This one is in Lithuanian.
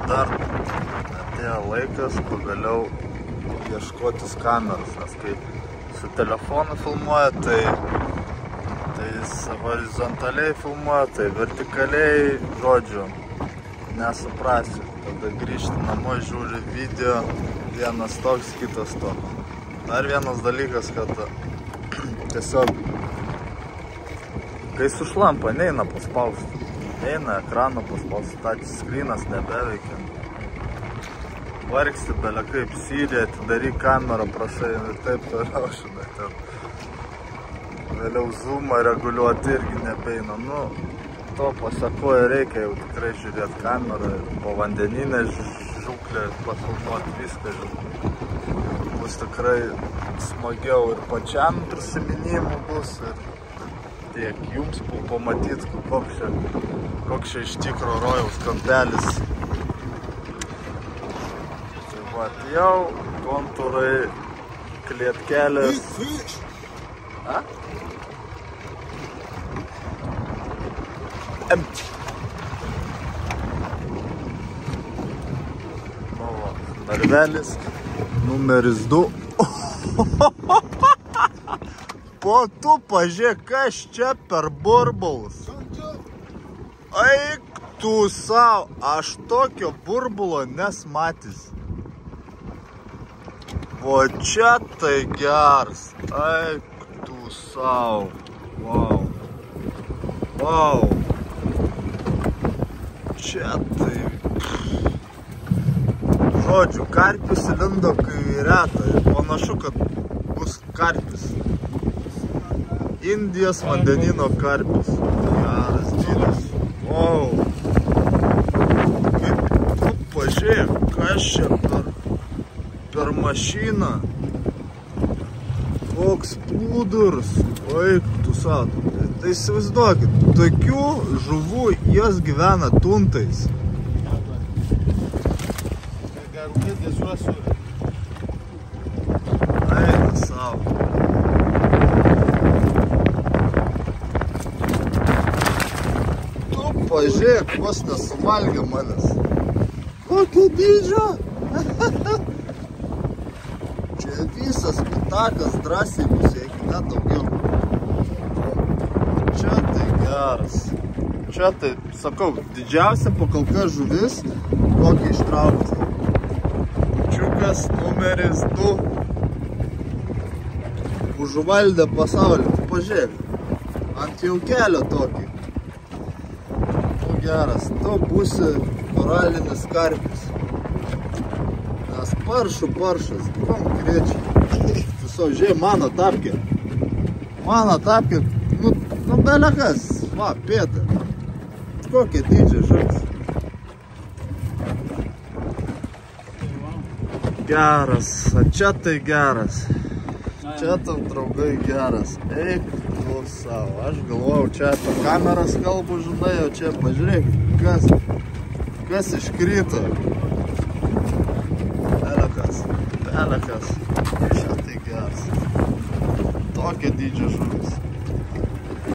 dar atėjo laikas pagaliau ieškotis kameros, nes kai su telefonu filmuoja, tai jis horizontaliai filmuoja, tai vertikaliai, žodžiu, nesuprasiu. Tada grįžti namo, žiūri video, vienas toks, kitas toks. Dar vienas dalykas, kad tiesiog, kai sušlampa, neina paspausti. Neina ekraną paspausti, touch screenas nebeveikia. Vargsti belia kaip Siri, atidaryk kamerą, prašai ir taip toliau, žinai, ten. Vėliau zoomą reguliuoti irgi nebeina. Nu, to pasakoja reikia jau tikrai žiūrėti kamerą, povandeninę žūklę, pafilmuoti viską, žinai. Bus tikrai smagiau ir pačiam prisiminimų bus ir tiek jums pamatyti, koks čia iš tikro rojaus kampelis. Tai va, jau kontūrai, klietkelės. A? Narvelis numeris 2. Po tu pažiūrėk, kas čia per burbulus. Eik tu sau, aš tokio burbulo nesmatys. O čia tai geras. Eik tu sau. Wow. Wow. Čia tai... Žodžiu, karpis lindo kai reta ir panašu, kad bus karpis. Indijos vandenino karpis. Geras dydis. Wow. Kaip, tu pažiūrėk, kas čia per mašiną. Koks plūdurs. Eik tu sau. Tai įsivaizduokit, tokių žuvų jos gyvena tuntais. Eina savo. Tu pažiūrėk, vos nesuvalgė manęs. Kokio dydžio? Čia visas pitakas drąsiai bus, jeigu net daugiau. Čia tai geras. Čia tai, sakau, didžiausia pakalka žuvis, kokią ištraukti. Čiukas numeris 2 užvaldė pasaulį. Tu pažiūrėk, ant jau kelio tokį. Tu geras, tu būsi moralinis karpis. Nes paršas, konkrečiai. Tiesiog, žiūrėk, mano tapkė. Mano tapkė, nu belekas, va, pėda. Kokia dydžia žuvis. Geras, o čia tai geras. Čia tau, draugai, geras. Eik tu savo. Aš galvojau, čia apie kameras kalbu, žinai, o čia pažiūrėk, kas iškrito. Pelekas. Čia tai geras. Tokia dydžio žuvis.